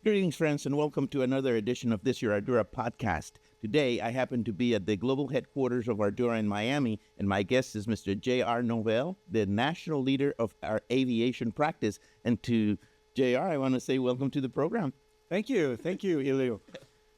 Greetings, friends, and welcome to another edition of this, your Ardurra podcast. Today, I happen to be at the global headquarters of Ardurra in Miami, and my guest is Mr. J.R. Novell, the national leader of our aviation practice. And to J.R., I want to say welcome to the program. Thank you, Elio.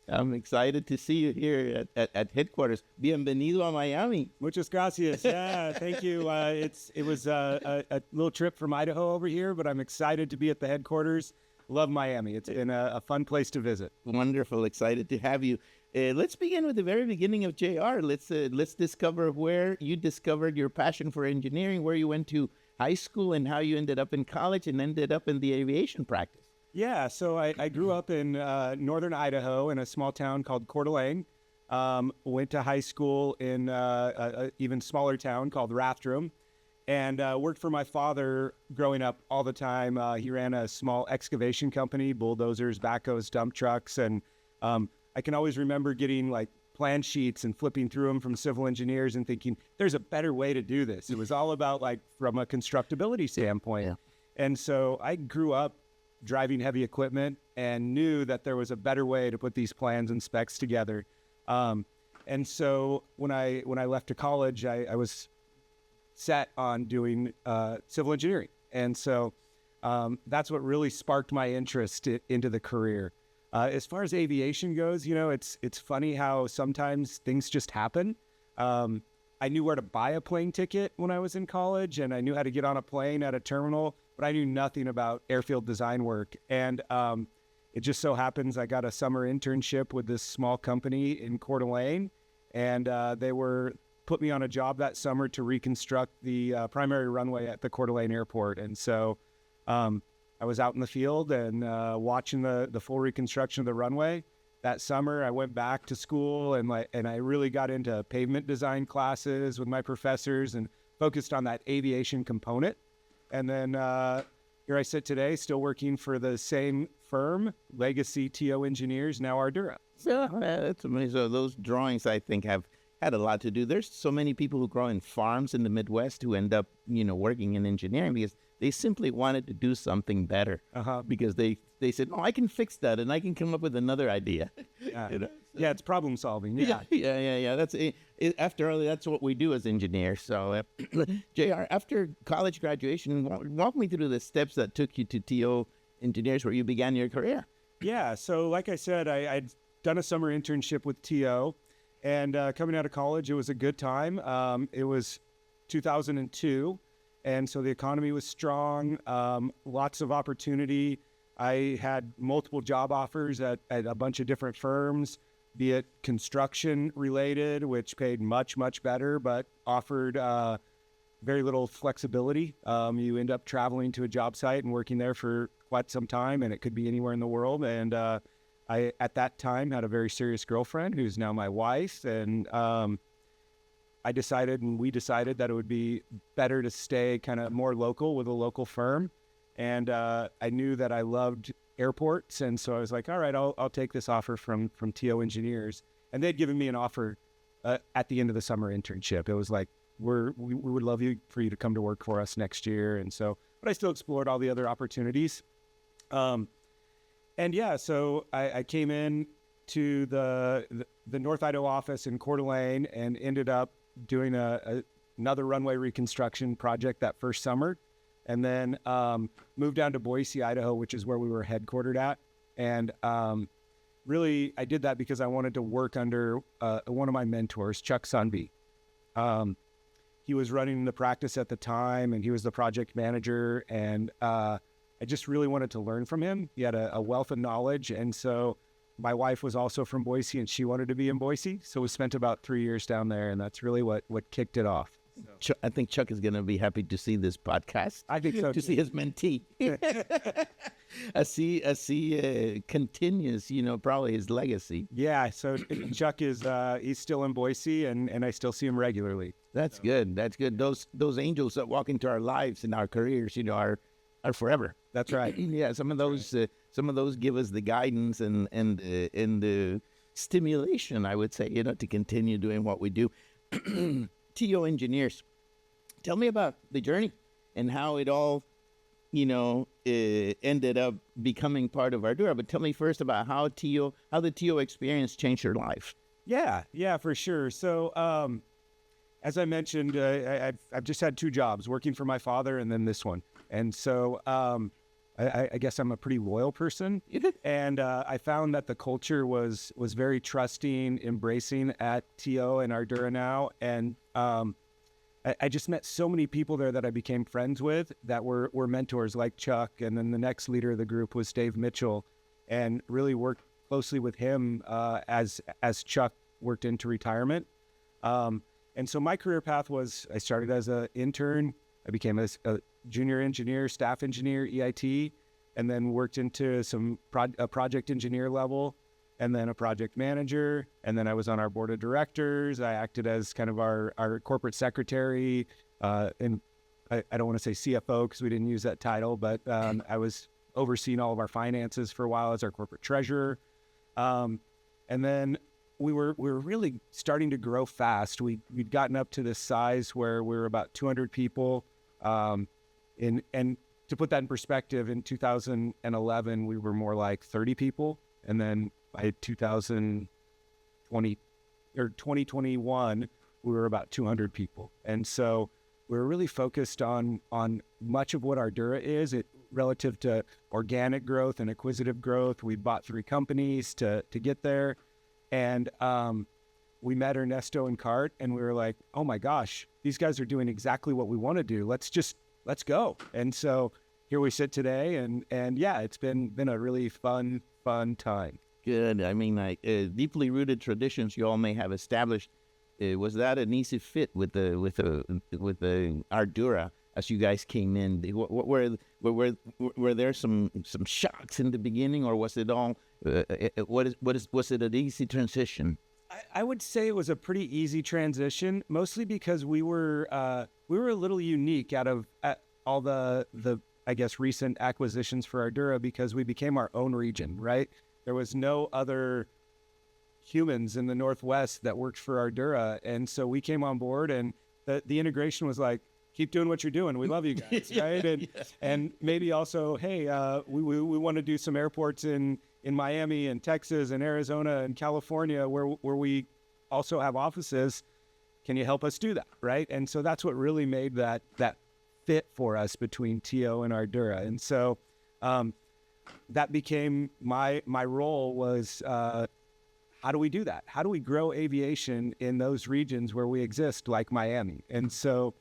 I'm excited to see you here at headquarters. Bienvenido a Miami. Muchas gracias. Yeah, thank you. It was a little trip from Idaho over here, but I'm excited to be at the headquarters. Love Miami. It's been a fun place to visit. Wonderful. Excited to have you. Let's begin with the very beginning of JR. Let's discover where you discovered your passion for engineering, where you went to high school, and how you ended up in college and ended up in the aviation practice. Yeah, so I grew up in northern Idaho in a small town called Coeur d'Alene. Went to high school in an even smaller town called Rathdrum. And worked for my father growing up all the time. He ran a small excavation company, bulldozers, backhoes, dump trucks. And I can always remember getting like plan sheets and flipping through them from civil engineers and thinking, there's a better way to do this. It was all about like from a constructability standpoint. Yeah. And so I grew up driving heavy equipment and knew that there was a better way to put these plans and specs together. And so when I left to college, I was set on doing civil engineering. And so that's what really sparked my interest into the career. As far as aviation goes, you know, it's funny how sometimes things just happen. I knew where to buy a plane ticket when I was in college, and I knew how to get on a plane at a terminal, but I knew nothing about airfield design work. And it just so happens I got a summer internship with this small company in Coeur d'Alene, and they put me on a job that summer to reconstruct the primary runway at the Coeur d'Alene airport. And so I was out in the field and watching the full reconstruction of the runway. That summer, I went back to school and I really got into pavement design classes with my professors and focused on that aviation component. And then here I sit today, still working for the same firm, Legacy TO Engineers, now Ardurra. So that's amazing. So those drawings, I think, have had a lot to do. There's so many people who grow in farms in the Midwest who end up, working in engineering because they simply wanted to do something better. Because they said, "Oh, I can fix that, and I can come up with another idea." Yeah, yeah, it's problem solving. Yeah. That's it. After all, that's what we do as engineers. So, Jr., after college graduation, walk me through the steps that took you to TO Engineers, where you began your career. Yeah. So, like I said, I'd done a summer internship with TO. And coming out of college, it was a good time. It was 2002, and so the economy was strong, lots of opportunity. I had multiple job offers at a bunch of different firms, be it construction related, which paid much, much better, but offered very little flexibility. You end up traveling to a job site and working there for quite some time, and it could be anywhere in the world. And I, at that time, had a very serious girlfriend who's now my wife, and we decided that it would be better to stay kind of more local with a local firm. And I knew that I loved airports, and so I was like, all right, I'll take this offer from TO Engineers. And they'd given me an offer at the end of the summer internship. It was like, we would love for you to come to work for us next year. And so, but I still explored all the other opportunities. And yeah, so I came in to the North Idaho office in Coeur d'Alene and ended up doing another runway reconstruction project that first summer, and then moved down to Boise, Idaho, which is where we were headquartered at. And really, I did that because I wanted to work under one of my mentors, Chuck Sunby. He was running the practice at the time, and he was the project manager, and I just really wanted to learn from him. He had a wealth of knowledge. And so my wife was also from Boise, and she wanted to be in Boise. So we spent about 3 years down there, and that's really what kicked it off. So. I think Chuck is going to be happy to see this podcast. I think so, to see his mentee. as he continues, probably his legacy. Yeah, so Chuck is he's still in Boise, and I still see him regularly. That's good. That's good. Those angels that walk into our lives and our careers, are forever. That's right. Yeah, some of those give us the guidance and the stimulation, I would say, to continue doing what we do. TO Engineers, tell me about the journey and how it all, ended up becoming part of Ardurra. But tell me first about how the TO experience changed your life. Yeah, for sure. So, as I mentioned, I've just had 2 jobs, working for my father and then this one. And so, I guess I'm a pretty loyal person, and I found that the culture was very trusting, embracing at TO and Ardurra now, and I just met so many people there that I became friends with that were mentors, like Chuck, and then the next leader of the group was Dave Mitchell, and really worked closely with him as Chuck worked into retirement. And so my career path was, I started as an intern, I became a junior engineer, staff engineer, EIT, and then worked into a project engineer level, and then a project manager, and then I was on our board of directors. I acted as kind of our corporate secretary, and I don't want to say CFO because we didn't use that title, but I was overseeing all of our finances for a while as our corporate treasurer. And then we were really starting to grow fast. We'd gotten up to this size where we were about 200 people. And to put that in perspective, in 2011, we were more like 30 people. And then by 2021, we were about 200 people. And so we were really focused on much of what Ardurra is relative to organic growth and acquisitive growth. We bought 3 companies to get there. And we met Ernesto and Cart, and we were like, oh my gosh, these guys are doing exactly what we want to do. Let's go. And so here we sit today, and yeah, it's been a really fun time. Good. I mean, like deeply rooted traditions you all may have established. Was that an easy fit with the Ardurra as you guys came in? Were there some shocks in the beginning, or was it all? Was it an easy transition? I would say it was a pretty easy transition, mostly because we were a little unique out of all the I guess recent acquisitions for Ardurra, because we became our own region, right? There was no other humans in the Northwest that worked for Ardurra, and so we came on board, and the integration was like, keep doing what you're doing. We love you guys, right? And maybe also, hey, we want to do some airports in Miami and Texas and Arizona and California where we also have offices. Can you help us do that, right? And so that's what really made that fit for us between TO and Ardurra. And so that became my role was, how do we do that? How do we grow aviation in those regions where we exist, like Miami? And so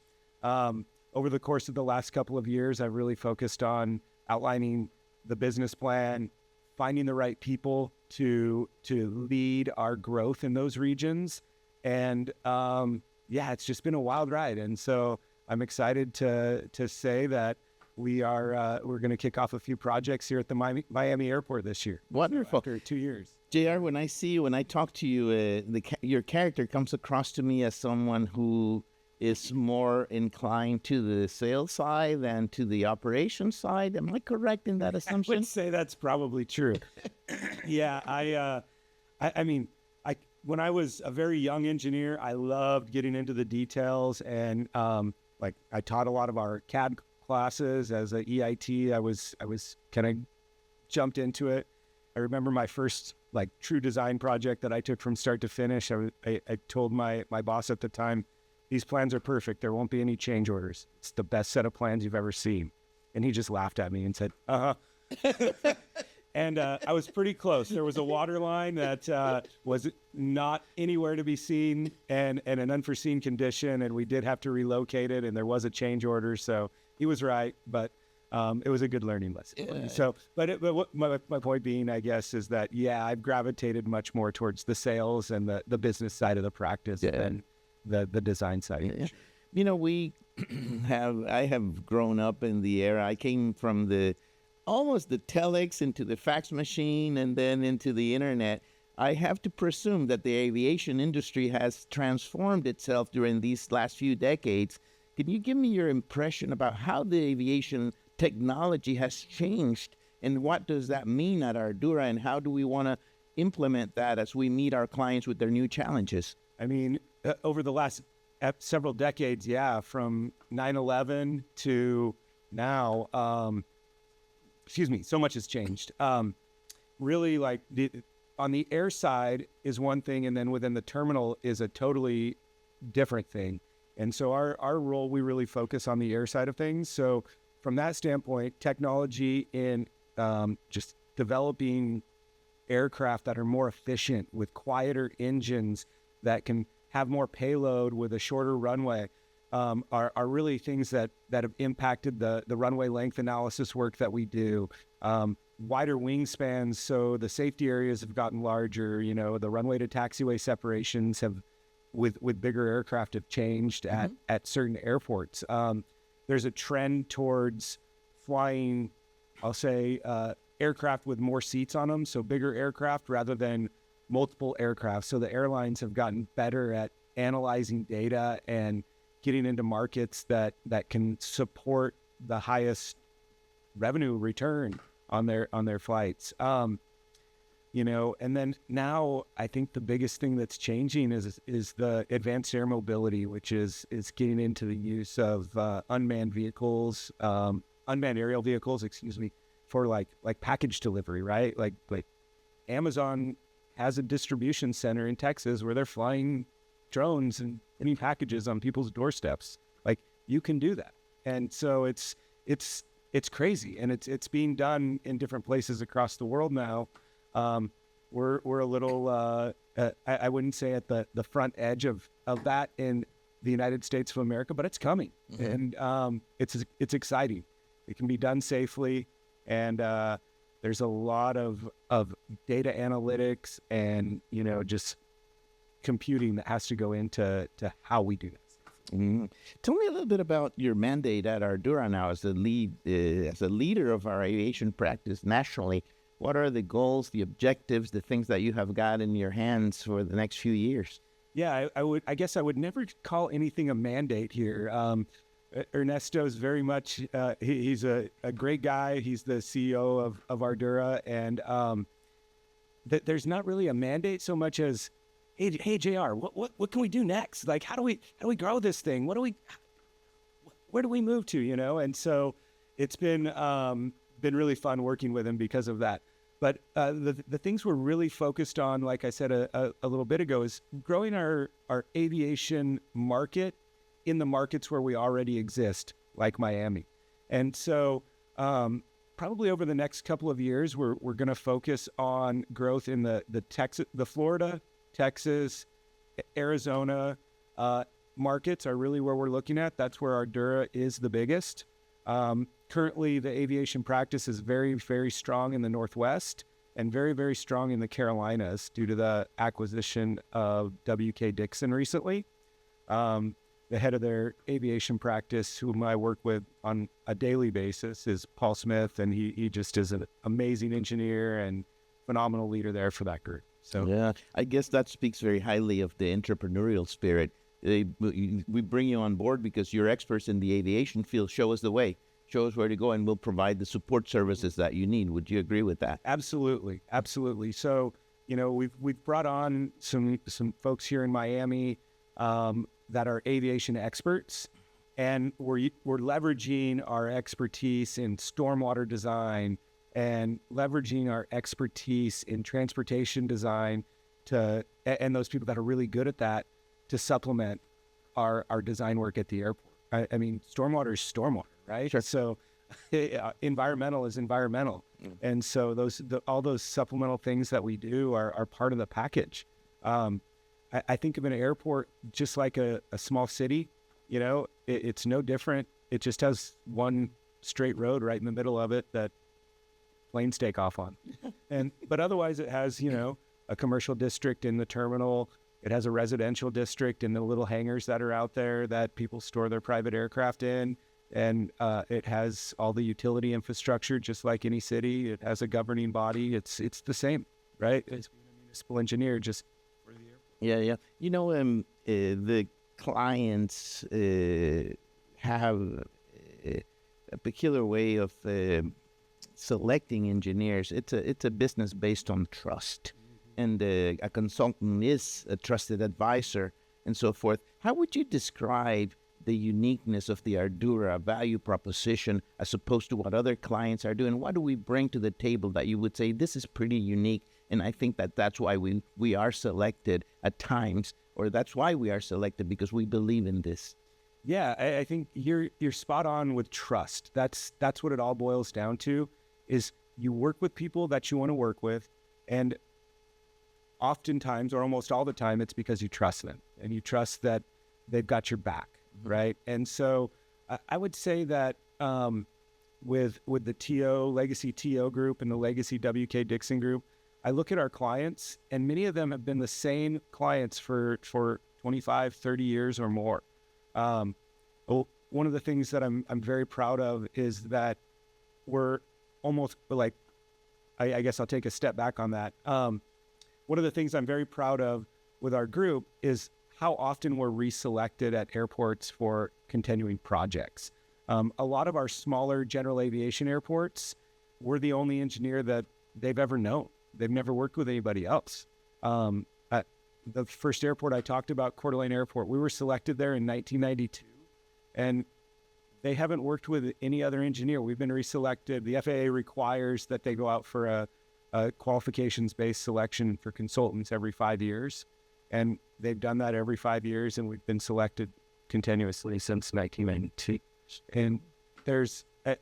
over the course of the last couple of years, I've really focused on outlining the business plan, finding the right people to lead our growth in those regions. And yeah, it's just been a wild ride. And so I'm excited to say that we're going to kick off a few projects here at the Miami airport this year. Wonderful. So after 2 years. JR, when I talk to you, your character comes across to me as someone who is more inclined to the sales side than to the operation side. Am I correct in that assumption? I would say that's probably true. Yeah, I mean, when I was a very young engineer, I loved getting into the details, and like I taught a lot of our CAD classes as a EIT. I was kind of jumped into it. I remember my first like true design project that I took from start to finish. I told my boss at the time, these plans are perfect. There won't be any change orders. It's the best set of plans you've ever seen. And he just laughed at me and said, uh-huh. And I was pretty close. There was a water line that was not anywhere to be seen and an unforeseen condition. And we did have to relocate it. And there was a change order. So he was right. But it was a good learning lesson. Yeah. So, but what my point being, I guess, is that, yeah, I've gravitated much more towards the sales and the business side of the practice than the design side. Yeah. You know, I have grown up in the era. I came from almost the telex into the fax machine and then into the internet. I have to presume that the aviation industry has transformed itself during these last few decades. Can you give me your impression about how the aviation technology has changed, and what does that mean at Ardurra, and how do we want to implement that as we meet our clients with their new challenges? I mean, over the last several decades, yeah, from 9/11 to now, so much has changed. Really, like on the air side is one thing, and then within the terminal is a totally different thing. And so our role, we really focus on the air side of things. So from that standpoint, technology in just developing aircraft that are more efficient with quieter engines that can have more payload with a shorter runway are really things that have impacted the runway length analysis work that we do. Wider wingspans, so the safety areas have gotten larger. You know, the runway to taxiway separations have, with bigger aircraft, have changed at certain airports. There's a trend towards flying, I'll say, aircraft with more seats on them, so bigger aircraft rather than multiple aircraft. So the airlines have gotten better at analyzing data and getting into markets that can support the highest revenue return on their flights. You know, and then now I think the biggest thing that's changing is the advanced air mobility, which is getting into the use of unmanned aerial vehicles, for like package delivery, right? Like Amazon has a distribution center in Texas where they're flying drones and putting packages on people's doorsteps. Like, you can do that. And so it's crazy, and it's being done in different places across the world now. We're a little, I wouldn't say at the front edge of that in the United States of America, but it's coming. And it's exciting. It can be done safely, and there's a lot of data analytics and, you know, just computing that has to go into how we do this. Tell me a little bit about your mandate at Ardurra now as a leader of our aviation practice nationally. What are the goals, the objectives, the things that you have got in your hands for the next few years? Yeah, I guess I would never call anything a mandate here. Ernesto's very much, he's a great guy. He's the CEO of Ardurra, and there's not really a mandate so much as, hey JR, what can we do next? Like, how do we grow this thing? Where do we move to? You know, and so it's been really fun working with him because of that. But the things we're really focused on, like I said a little bit ago, is growing our aviation market in the markets where we already exist, like Miami. And so probably over the next couple of years, we're going to focus on growth in the Florida, Texas, Arizona markets are really where we're looking at. That's where Ardurra is the biggest. Currently, the aviation practice is very, very strong in the Northwest and very, very strong in the Carolinas due to the acquisition of W.K. Dixon recently. The head of their aviation practice, whom I work with on a daily basis, is Paul Smith, and he just is an amazing engineer and phenomenal leader there for that group. So yeah, I guess that speaks very highly of the entrepreneurial spirit. We bring you on board because you're experts in the aviation field. Show us the way, show us where to go, and we'll provide the support services that you need. Would you agree with that? Absolutely, absolutely. So, you know, we've brought on some folks here in Miami that are aviation experts, and we're leveraging our expertise in stormwater design and leveraging our expertise in transportation design and those people that are really good at that to supplement our design work at the airport. I mean, stormwater is stormwater, right? Sure. So environmental is environmental. And so all those supplemental things that we do are part of the package. I think of an airport just like a small city. You know, it's no different. It just has one straight road right in the middle of it that planes take off on. But otherwise it has, you know, a commercial district in the terminal. It has a residential district in the little hangars that are out there that people store their private aircraft in. And it has all the utility infrastructure, just like any city. It has a governing body. It's the same, right? It's being a municipal engineer just for the airport. Yeah. You know, the clients have a peculiar way of selecting engineers. It's a business based on trust, and a consultant is a trusted advisor and so forth. How would you describe the uniqueness of the Ardurra value proposition as opposed to what other clients are doing? What do we bring to the table that you would say this is pretty unique? And I think that that's why we are selected at times, or that's why we are selected, because we believe in this. Yeah, I think you're spot on with trust. That's what it all boils down to, is you work with people that you want to work with, and oftentimes, or almost all the time, it's because you trust them and you trust that they've got your back, right? And so I would say that with the TO, Legacy TO group and the Legacy WK Dixon group, I look at our clients, and many of them have been the same clients for 25, 30 years or more. One of the things that I'm very proud of is that we're almost like, I guess I'll take a step back on that. One of the things I'm very proud of with our group is how often we're reselected at airports for continuing projects. A lot of our smaller general aviation airports, we're the only engineer that they've ever known. They've never worked with anybody else. At the first airport I talked about, Coeur d'Alene Airport, we were selected there in 1992, and they haven't worked with any other engineer. We've been reselected. The FAA requires that they go out for a qualifications-based selection for consultants every 5 years, and they've done that every 5 years, and we've been selected continuously since 1992. And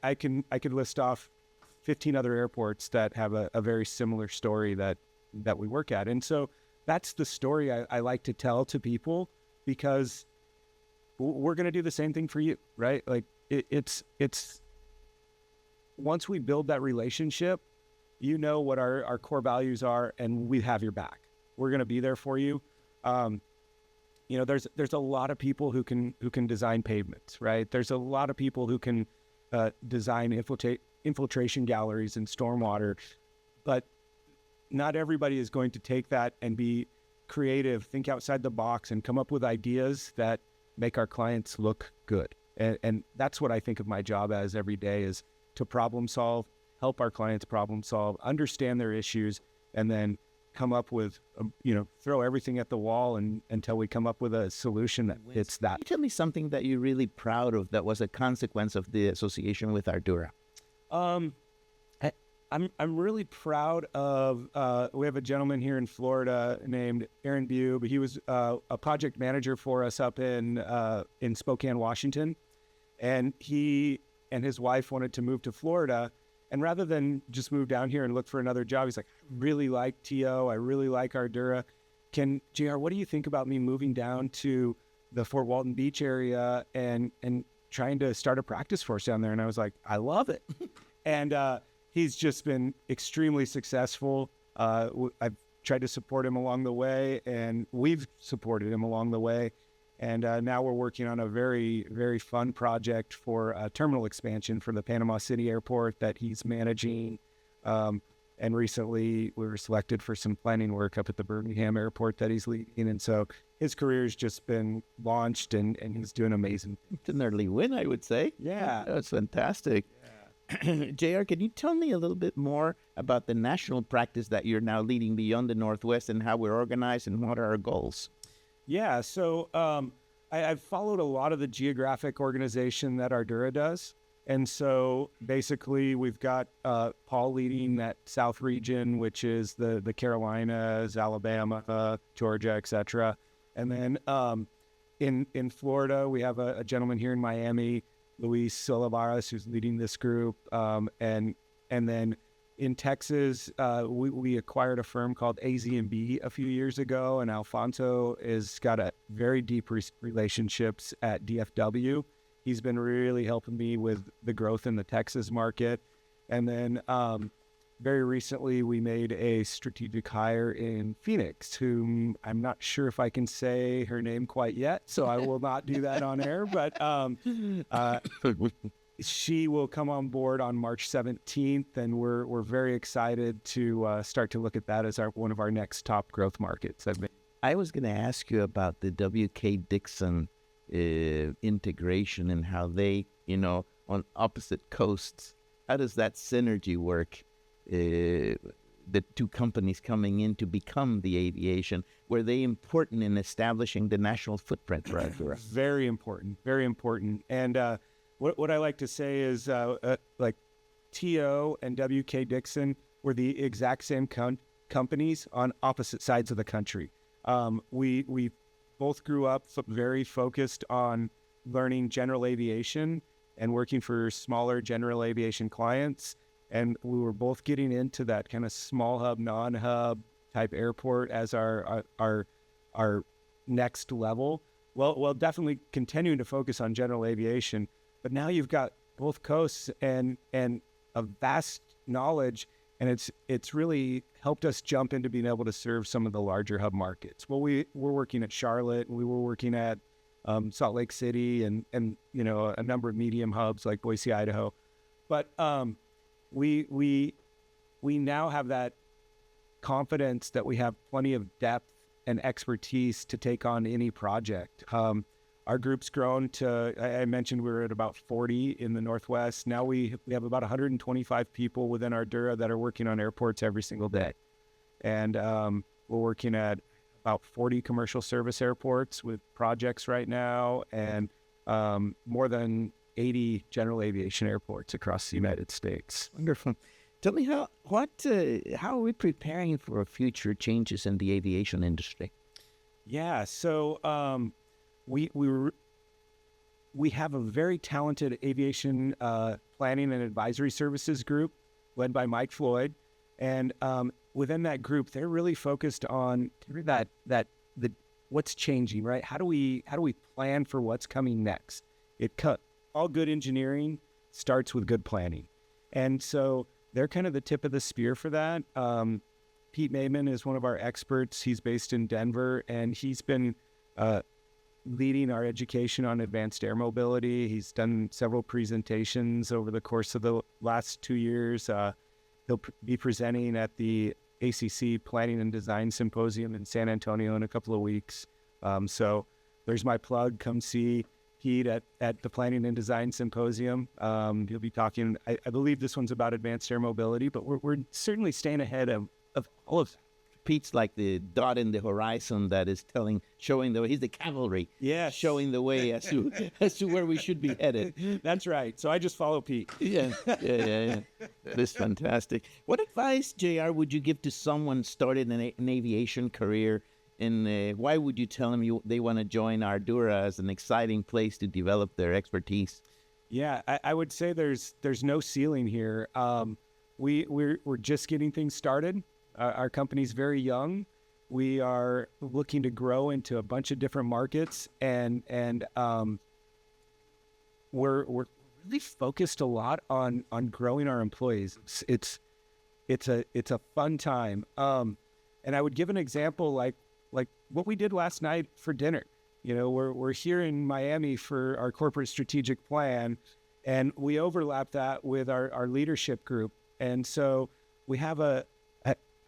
I could list off 15 other airports that have a very similar story that we work at. And so that's the story I like to tell to people, because we're going to do the same thing for you, right? Like it's once we build that relationship, you know what our core values are, and we have your back. We're going to be there for you. There's a lot of people who can design pavements, right? There's a lot of people who can design infiltration galleries and stormwater, but not everybody is going to take that and be creative, think outside the box, and come up with ideas that make our clients look good. And that's what I think of my job as every day, is to problem solve, help our clients problem solve, understand their issues, and then come up with, throw everything at the wall until we come up with a solution that fits that. Can you tell me something that you're really proud of that was a consequence of the association with Ardurra? I'm really proud of, we have a gentleman here in Florida named Aaron Bube. He was a project manager for us up in Spokane, Washington. And he and his wife wanted to move to Florida. And rather than just move down here and look for another job, he's like, I really like TO. I really like Ardurra. JR, what do you think about me moving down to the Fort Walton Beach area and trying to start a practice force down there? And I was like, I love it. And he's just been extremely successful. I've tried to support him along the way, and we've supported him along the way. And now we're working on a very, very fun project for a terminal expansion for the Panama City Airport that he's managing. And recently we were selected for some planning work up at the Birmingham Airport that he's leading. And so his career's just been launched, and he's doing amazing. It's an early win, I would say. Yeah. That's fantastic. Yeah. JR, can you tell me a little bit more about the national practice that you're now leading beyond the Northwest, and how we're organized and what are our goals? Yeah, so I've followed a lot of the geographic organization that Ardurra does. And so basically we've got Paul leading that South region, which is the Carolinas, Alabama, Georgia, etc. And then in Florida, we have a gentleman here in Miami, Luis Olivares, who's leading this group. And then in Texas, we acquired a firm called AZ&B a few years ago, and Alfonso has got a very deep relationships at DFW. He's been really helping me with the growth in the Texas market. And then very recently, we made a strategic hire in Phoenix, whom I'm not sure if I can say her name quite yet, so I will not do that on air. But she will come on board on March 17th, and we're very excited to start to look at that as one of our next top growth markets. I was going to ask you about the WK Dixon integration and how they, on opposite coasts, how does that synergy work? the two companies coming in to become the aviation, were they important in establishing the national footprint for Ardurra? Very important, very important. And what I like to say is like TO and WK Dixon were the exact same companies on opposite sides of the country. We both grew up very focused on learning general aviation and working for smaller general aviation clients. And we were both getting into that kind of small hub, non-hub type airport as our next level. Well, definitely continuing to focus on general aviation, but now you've got both coasts and a vast knowledge, and it's really helped us jump into being able to serve some of the larger hub markets. Well, we're working at Charlotte, and we were working at Salt Lake City, and a number of medium hubs like Boise, Idaho, but we now have that confidence that we have plenty of depth and expertise to take on any project. Our group's grown to, I mentioned we were at about 40 in the Northwest. Now we have about 125 people within Ardurra that are working on airports every single day. And we're working at about 40 commercial service airports with projects right now, and more than 80 general aviation airports across the United States. Wonderful. Tell me how are we preparing for future changes in the aviation industry? Yeah, so we have a very talented aviation planning and advisory services group led by Mike Floyd, and within that group, they're really focused on the what's changing, right? How do we plan for what's coming next? All good engineering starts with good planning, and so they're kind of the tip of the spear for that. Pete Mayman is one of our experts. He's based in Denver, and he's been leading our education on advanced air mobility. He's done several presentations over the course of the last 2 years. He'll be presenting at the ACC Planning and Design Symposium in San Antonio in a couple of weeks. So there's my plug. Come see Pete at the Planning and Design Symposium. He'll be talking, I believe this one's about advanced air mobility, but we're certainly staying ahead of all of that. Pete's like the dot in the horizon that is showing the way. He's the cavalry, showing the way as to where we should be headed. That's right. So I just follow Pete. Yeah. That's fantastic. What advice, JR, would you give to someone started an aviation career, and why would you tell them they want to join Ardurra as an exciting place to develop their expertise? Yeah, I would say there's no ceiling here. We're just getting things started. Our company's very young. We are looking to grow into a bunch of different markets, and we're really focused a lot on growing our employees. It's a fun time. And I would give an example like what we did last night for dinner. We're here in Miami for our corporate strategic plan, and we overlap that with our leadership group. And so we have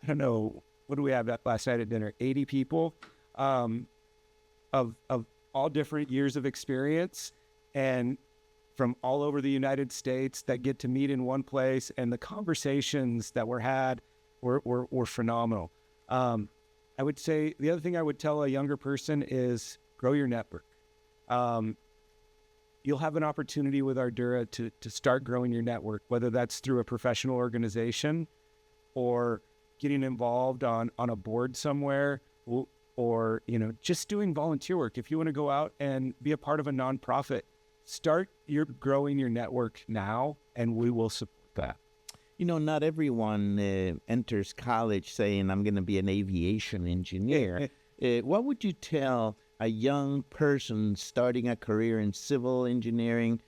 I don't know, what do we have last night at dinner? 80 people of all different years of experience and from all over the United States that get to meet in one place. And the conversations that were had were phenomenal. I would say the other thing I would tell a younger person is grow your network. You'll have an opportunity with Ardurra to start growing your network, whether that's through a professional organization or getting involved on a board somewhere, or just doing volunteer work. If you want to go out and be a part of a nonprofit, start growing your network now, and we will support that. Not everyone enters college saying, I'm going to be an aviation engineer. What would you tell a young person starting a career in civil engineering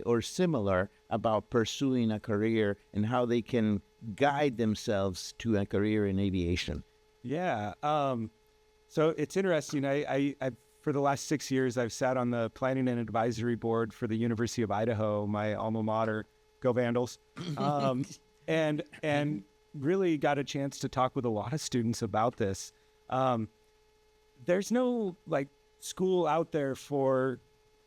or similar about pursuing a career and how they can guide themselves to a career in aviation? Yeah. So it's interesting. I for the last 6 years, I've sat on the planning and advisory board for the University of Idaho, my alma mater. Go Vandals. And really got a chance to talk with a lot of students about this. There's no school out there for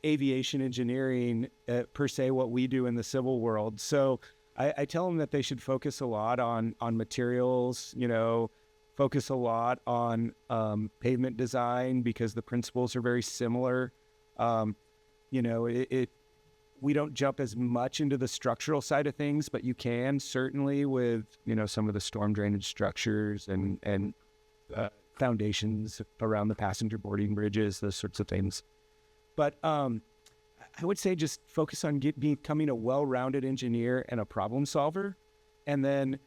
aviation engineering per se, what we do in the civil world. So I tell them that they should focus a lot on materials, focus a lot on pavement design because the principles are very similar. We don't jump as much into the structural side of things, but you can certainly with, some of the storm drainage structures and foundations around the passenger boarding bridges, those sorts of things. But I would say just focus on becoming a well-rounded engineer and a problem solver. And then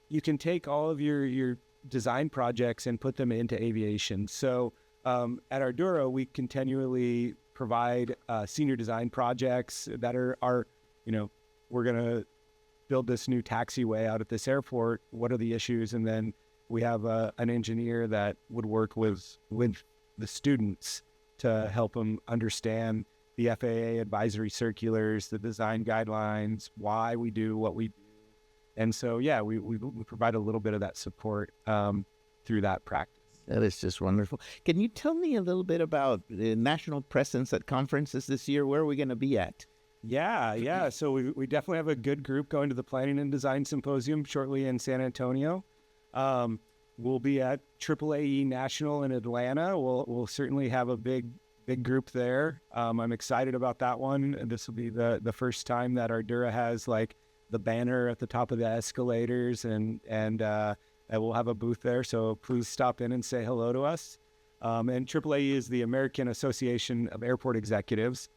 you can take all of your design projects and put them into aviation. So at Ardurra, we continually provide senior design projects that are we're going to build this new taxiway out at this airport. What are the issues? And then we have an engineer that would work with the students to help them understand the FAA advisory circulars, the design guidelines, why we do what we do. And so, we provide a little bit of that support through that practice. That is just wonderful. Can you tell me a little bit about the national presence at conferences this year? Where are we going to be at? Yeah. So we definitely have a good group going to the Planning and Design Symposium shortly in San Antonio. We'll be at AAAE National in Atlanta. We'll certainly have a big group there. I'm excited about that one. This will be the first time that Ardurra has like the banner at the top of the escalators, and we'll have a booth there. So please stop in and say hello to us. And AAAE is the American Association of Airport Executives.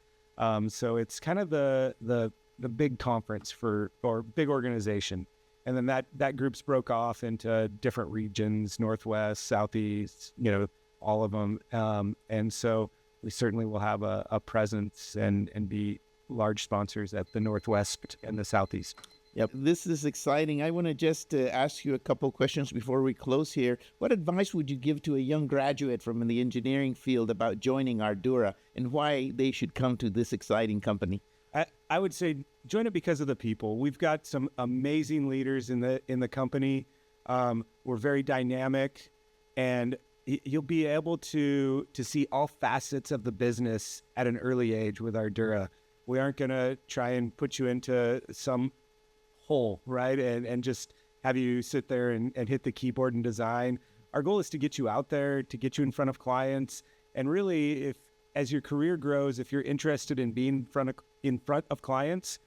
So it's kind of the big conference or big organization. And then that group's broke off into different regions, Northwest, Southeast, all of them. And so we certainly will have a presence and be large sponsors at the Northwest and the Southeast. Yep, this is exciting. I want to just ask you a couple questions before we close here. What advice would you give to a young graduate from the engineering field about joining Ardurra and why they should come to this exciting company? I would say join it because of the people. We've got some amazing leaders in the company. We're very dynamic, and you'll be able to see all facets of the business at an early age with Ardurra. We aren't going to try and put you into some hole, right? And just have you sit there and hit the keyboard and design. Our goal is to get you out there, to get you in front of clients. And really, as your career grows, if you're interested in being in front of clients,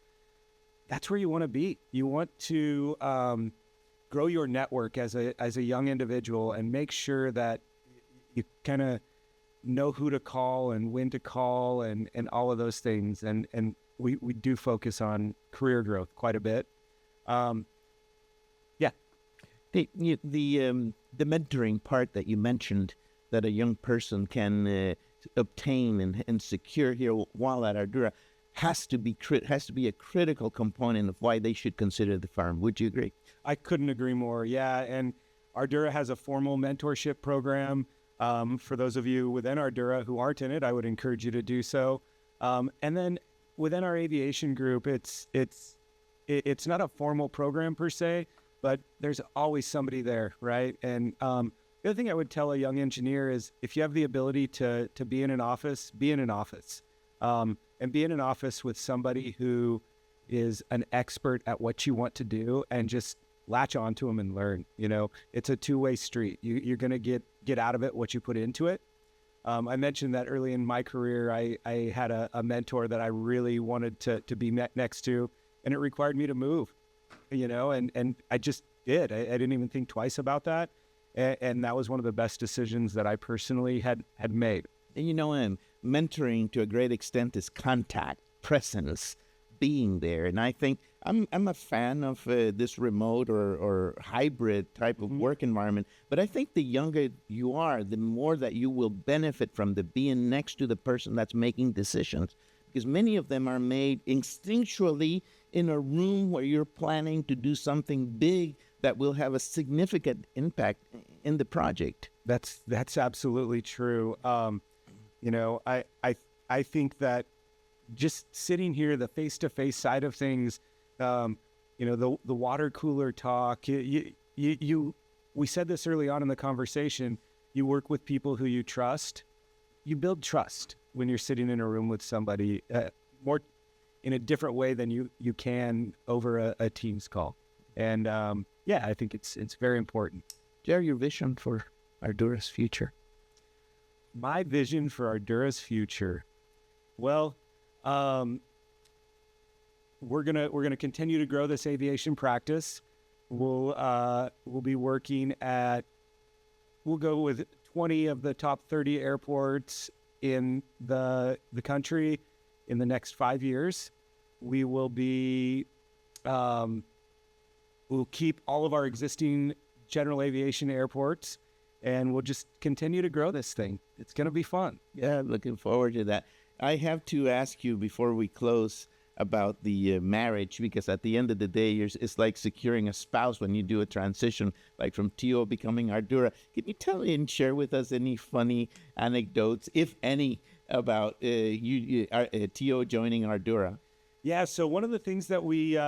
that's where you want to be. You want to grow your network as a young individual and make sure that you kind of know who to call and when to call and all of those things. And we do focus on career growth quite a bit. The mentoring part that you mentioned that a young person can obtain and secure here while at Ardurra has to be a critical component of why they should consider the firm. Would you agree? I couldn't agree more. Yeah, and Ardurra has a formal mentorship program. For those of you within Ardurra who aren't in it, I would encourage you to do so. And then within our aviation group, it's not a formal program per se, but there's always somebody there, right? And the other thing I would tell a young engineer is if you have the ability to be in an office, be in an office. And be in an office with somebody who is an expert at what you want to do and just latch onto them and learn. It's a two-way street. You're going to get out of it what you put into it. I mentioned that early in my career, I had a mentor that I really wanted to be next to, and it required me to move, and I just did. I didn't even think twice about that. And that was one of the best decisions that I personally had made. And mentoring to a great extent is contact, presence, being there. And I think I'm a fan of this remote or hybrid type of work environment. But I think the younger you are, the more that you will benefit from the being next to the person that's making decisions. Because many of them are made instinctually in a room where you're planning to do something big that will have a significant impact in the project. That's absolutely true. I think that just sitting here, the face-to-face side of things, the water cooler talk, we said this early on in the conversation, you work with people who you trust. You build trust when you're sitting in a room with somebody. in a different way than you can over a Teams call. And I think it's very important. Share your vision for Ardurra's future. My vision for Ardurra's future, well, we're gonna continue to grow this aviation practice. We'll be working at. We'll go with 20 of the top 30 airports in the country in the next 5 years. We will be. We'll keep all of our existing general aviation airports, and we'll just continue to grow this thing. It's going to be fun. Yeah, looking forward to that. I have to ask you before we close about the marriage, because at the end of the day, it's like securing a spouse when you do a transition, like from TO becoming Ardurra. Can you tell me and share with us any funny anecdotes, if any, about TO joining Ardurra? Yeah, so one of the things that we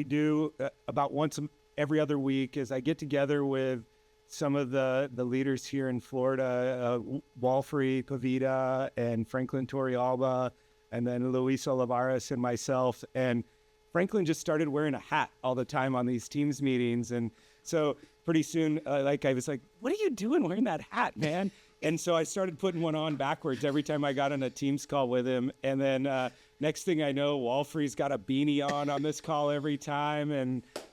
do about once every other week is I get together with some of the leaders here in Florida, Walfrey Pavita and Franklin Torrealba, and then Luis Olivares and myself. And Franklin just started wearing a hat all the time on these Teams meetings. And so pretty soon, I was like, what are you doing wearing that hat, man? And so I started putting one on backwards every time I got on a Teams call with him. And then next thing I know, Walfrey's got a beanie on this call every time,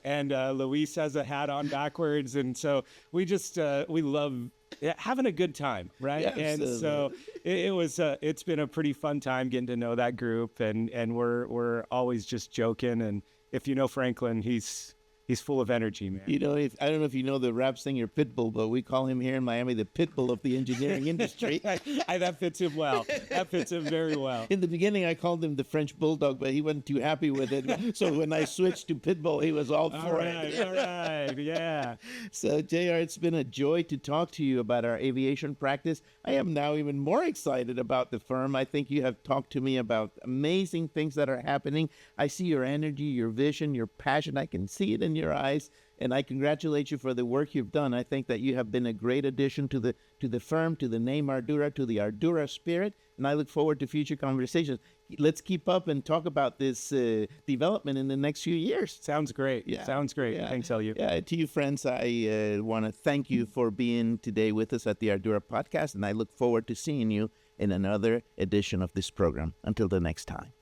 and Luis has a hat on backwards. And so we just we love having a good time, right? Yeah, and so it's been a pretty fun time getting to know that group, and we're always just joking. And if you know Franklin, he's full of energy, man. You know, I don't know if you know the rap singer Pitbull, but we call him here in Miami the Pitbull of the engineering industry. That fits him well. That fits him very well. In the beginning, I called him the French Bulldog, but he wasn't too happy with it. So when I switched to Pitbull, he was all for it. All right, yeah. So, JR, it's been a joy to talk to you about our aviation practice. I am now even more excited about the firm. I think you have talked to me about amazing things that are happening. I see your energy, your vision, your passion. I can see it in your eyes, and I congratulate you for the work you've done. I think that you have been a great addition to the firm, to the name Ardurra, to the Ardurra spirit, and I look forward to future conversations. Let's keep up and talk about this development in the next few years. Sounds great. Yeah. Sounds great. Yeah. Thanks, Elliot. Yeah, to you, friends, I want to thank you for being today with us at the Ardurra podcast, and I look forward to seeing you in another edition of this program. Until the next time.